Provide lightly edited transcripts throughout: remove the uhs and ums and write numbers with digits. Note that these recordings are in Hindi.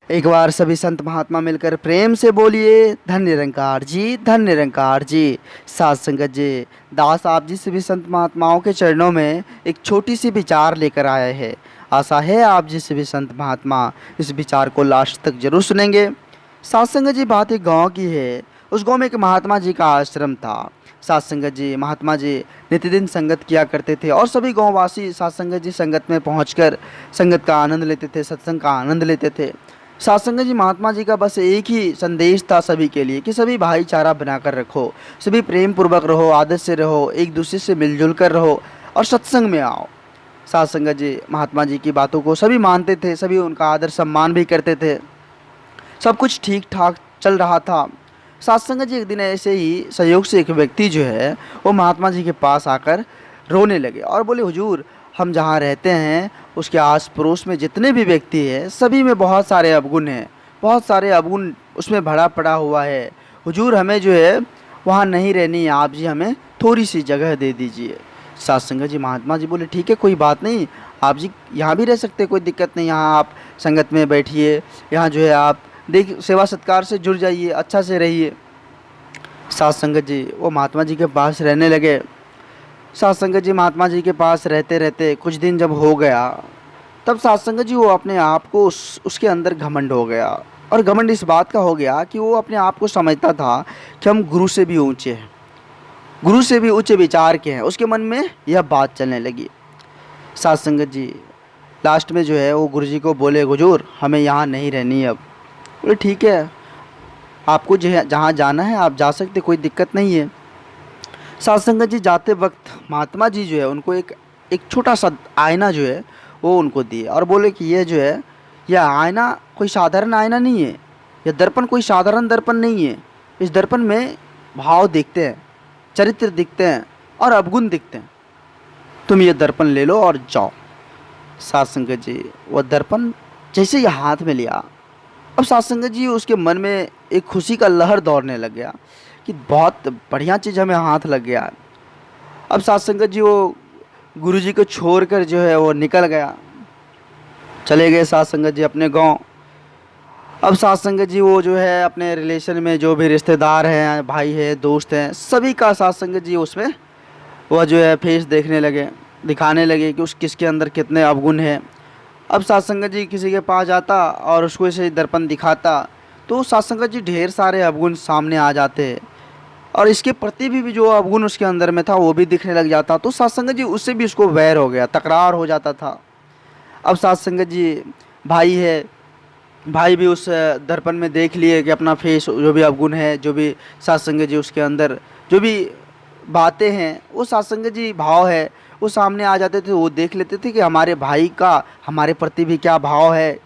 एक बार सभी संत महात्मा मिलकर प्रेम से बोलिए, धन्य निरंकार जी, धन्य निरंकार जी। साध संगत जी, दास आप जी सभी संत महात्माओं के चरणों में एक छोटी सी विचार लेकर आए हैं। आशा है आप जी सभी संत महात्मा इस विचार को लास्ट तक जरूर सुनेंगे। साध संगत जी, बात एक गांव की है। उस गांव में एक महात्मा जी का आश्रम था। साध संगत जी, महात्मा जी नित्यदिन संगत किया करते थे और सभी गांववासी साध संगत जी संगत में पहुंचकर संगत का आनंद लेते थे, सत्संग का आनंद लेते थे। साध संगत जी, महात्मा जी का बस एक ही संदेश था सभी के लिए कि सभी भाईचारा बनाकर रखो, सभी प्रेम पूर्वक रहो, आदत से रहो, एक दूसरे से मिलजुल कर रहो और सत्संग में आओ। साध संगत जी महात्मा जी की बातों को सभी मानते थे, सभी उनका आदर सम्मान भी करते थे। सब कुछ ठीक ठाक चल रहा था। साध संगत जी, एक दिन ऐसे ही संयोग से एक व्यक्ति जो है वो महात्मा जी के पास आकर रोने लगे और बोले, हुजूर हम जहाँ रहते हैं उसके आस पड़ोस में जितने भी व्यक्ति हैं सभी में बहुत सारे अवगुण हैं, बहुत सारे अवगुण उसमें भरा पड़ा हुआ है। हुजूर हमें जो है वहाँ नहीं रहनी है, आप जी हमें थोड़ी सी जगह दे दीजिए। साध संगत जी, महात्मा जी बोले, ठीक है कोई बात नहीं, आप जी यहाँ भी रह सकते हैं, कोई दिक्कत नहीं, यहाँ आप संगत में बैठिए, यहाँ जो है आप देख सेवा सत्कार से जुड़ जाइए, अच्छा से रहिए। साध संगत जी वो महात्मा जी के पास रहने लगे। साध संगत जी महात्मा जी के पास रहते रहते कुछ दिन जब हो गया, तब साध संगत जी वो अपने आप को उसके अंदर घमंड हो गया। और घमंड इस बात का हो गया कि वो अपने आप को समझता था कि हम गुरु से भी ऊंचे हैं, गुरु से भी उच्च विचार के हैं। उसके मन में यह बात चलने लगी। साध संगत जी लास्ट में जो है वो गुरु जी को बोले, हुजूर हमें यहाँ नहीं रहनी अब। बोले ठीक है, आपको जो है जहाँ जाना है आप जा सकते, कोई दिक्कत नहीं है। साध संगत जी जाते वक्त महात्मा जी जो है उनको एक एक छोटा सा आईना जो है वो उनको दिए और बोले कि ये जो है यह आईना कोई साधारण आईना नहीं है, यह दर्पण कोई साधारण दर्पण नहीं है। इस दर्पण में भाव दिखते हैं, चरित्र दिखते हैं और अवगुण दिखते हैं। तुम ये दर्पण ले लो और जाओ। साध संगत जी वह दर्पण जैसे ही हाथ में लिया, अब साध संगत जी उसके मन में एक खुशी का लहर दौड़ने लग गया कि बहुत बढ़िया चीज़ हमें हाथ लग गया। अब साध संगत जी वो गुरु जी को छोड़कर जो है वो निकल गया, चले गए साध संगत जी अपने गांव। अब साध संगत जी वो जो है अपने रिलेशन में जो भी रिश्तेदार हैं, भाई है, दोस्त हैं, सभी का साध संगत जी उसमें वह जो है फेस देखने लगे, दिखाने लगे कि उस किसके अंदर कितने अवगुण हैं। अब साध संगत जी किसी के पास जाता और उसको ऐसे दर्पण दिखाता तो साध संगत जी ढेर सारे अवगुण सामने आ जाते और इसके प्रति भी जो अवगुण उसके अंदर में था वो भी दिखने लग जाता। तो साध संगत जी उससे भी उसको वैर हो गया, तकरार हो जाता था। अब साध संगत जी भाई है, भाई भी उस दर्पण में देख लिए कि अपना फेस जो भी अवगुण है, जो भी साध संगत जी उसके अंदर जो भी बातें हैं, वो साध संगत जी भाव है वो सामने आ जाते थे। वो देख लेते थे कि हमारे भाई का हमारे प्रति भी क्या भाव है।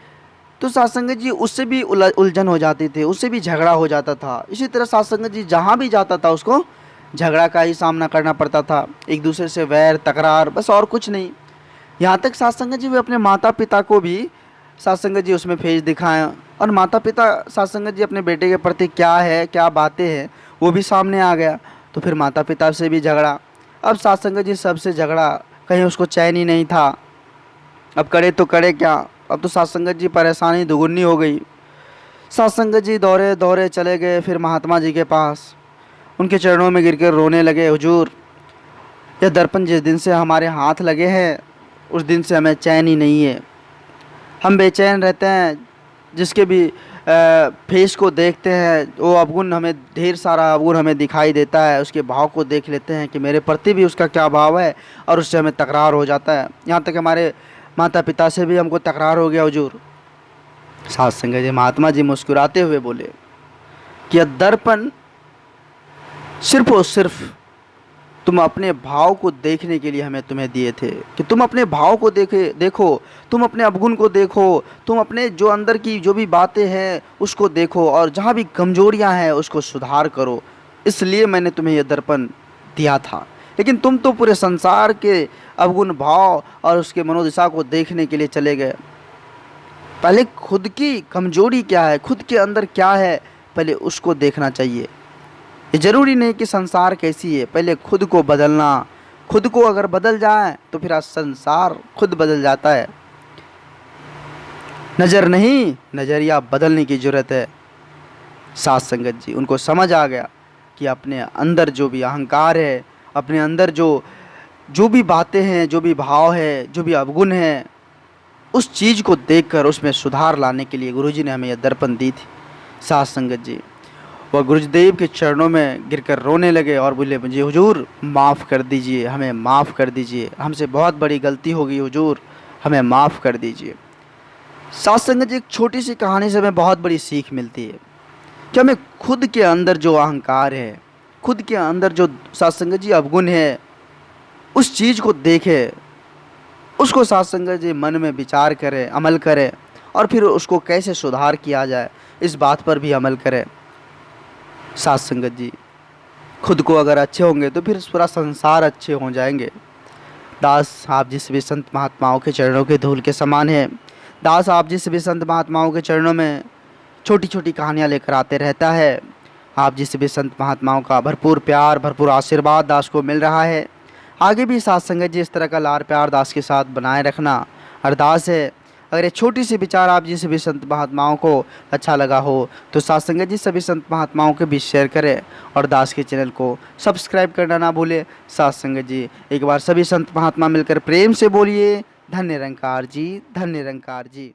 तो साध संगत जी उससे भी उलझन हो जाती थी, उससे भी झगड़ा हो जाता था। इसी तरह साध संगत जी जहाँ भी जाता था उसको झगड़ा का ही सामना करना पड़ता था, एक दूसरे से वैर तकरार, बस और कुछ नहीं। यहाँ तक साध संगत जी वे अपने माता पिता को भी साध संगत जी उसमें फेस दिखाएं और माता पिता साध संगत जी अपने बेटे के प्रति क्या है, क्या बातें हैं, वो भी सामने आ गया। तो फिर माता पिता से भी झगड़ा। अब साध संगत जी सबसे झगड़ा, कहीं उसको चैन ही नहीं था। अब करे तो करे क्या, अब तो साध संगत जी परेशानी दुगुनी हो गई। साध संगत जी दौड़े दौड़े चले गए फिर महात्मा जी के पास, उनके चरणों में गिरकर रोने लगे, हुजूर यह दर्पण जिस दिन से हमारे हाथ लगे हैं उस दिन से हमें चैन ही नहीं है। हम बेचैन रहते हैं, जिसके भी फेस को देखते हैं वो अवगुण, हमें ढेर सारा अवगुण हमें दिखाई देता है। उसके भाव को देख लेते हैं कि मेरे प्रति भी उसका क्या भाव है और उससे हमें तकरार हो जाता है। यहाँ तक हमारे माता पिता से भी हमको तकरार हो गया हुजूर। साध संगत जी महात्मा जी मुस्कुराते हुए बोले कि यह दर्पण सिर्फ और सिर्फ तुम अपने भाव को देखने के लिए हमें तुम्हें दिए थे कि तुम अपने भाव को देखो, तुम अपने अवगुण को देखो, तुम अपने जो अंदर की जो भी बातें हैं उसको देखो और जहाँ भी कमजोरियाँ हैं उसको सुधार करो। इसलिए मैंने तुम्हें यह दर्पण दिया था। लेकिन तुम तो पूरे संसार के अवगुण भाव और उसके मनोदशा को देखने के लिए चले गए। पहले खुद की कमजोरी क्या है, खुद के अंदर क्या है, पहले उसको देखना चाहिए। ये ज़रूरी नहीं कि संसार कैसी है, पहले खुद को बदलना। खुद को अगर बदल जाए तो फिर आज संसार खुद बदल जाता है। नज़र नहीं, नज़रिया बदलने की ज़रूरत है। साथ संगत जी, उनको समझ आ गया कि अपने अंदर जो भी अहंकार है, अपने अंदर जो जो भी बातें हैं, जो भी भाव है, जो भी अवगुण है, उस चीज़ को देखकर उसमें सुधार लाने के लिए गुरुजी ने हमें यह दर्पण दी थी। साथ संगत जी, वह गुरुदेव के चरणों में गिरकर रोने लगे और बोले, मुझे हुजूर माफ़ कर दीजिए, हमें माफ़ कर दीजिए, हमसे बहुत बड़ी गलती हो गई हुजूर, हमें माफ़ कर दीजिए। साथ संगत जी, एक छोटी सी कहानी से हमें बहुत बड़ी सीख मिलती है कि हमें खुद के अंदर जो अहंकार है, खुद के अंदर जो साथ संगत जी अवगुण है, उस चीज़ को देखें, उसको साथ संगत जी मन में विचार करें, अमल करें और फिर उसको कैसे सुधार किया जाए, इस बात पर भी अमल करें। साथ संगत जी, खुद को अगर अच्छे होंगे तो फिर पूरा संसार अच्छे हो जाएंगे। दास आप जिस भी संत महात्माओं के चरणों के धूल के समान है। दास आप जिस भी संत महात्माओं के चरणों में छोटी छोटी कहानियाँ लेकर आते रहता है। आप जिस भी संत महात्माओं का भरपूर प्यार, भरपूर आशीर्वाद दास को मिल रहा है। आगे भी साथ संगत जी इस तरह का लार प्यार दास के साथ बनाए रखना अरदास है। अगर ये छोटी सी विचार आप जिस भी संत महात्माओं को अच्छा लगा हो तो साथ संगत जी सभी संत महात्माओं के बीच शेयर करें और दास के चैनल को सब्सक्राइब करना ना भूलें। साथ संगत जी, एक बार सभी संत महात्मा मिलकर प्रेम से बोलिए, धन्य निरंकार जी, धन्य निरंकार जी।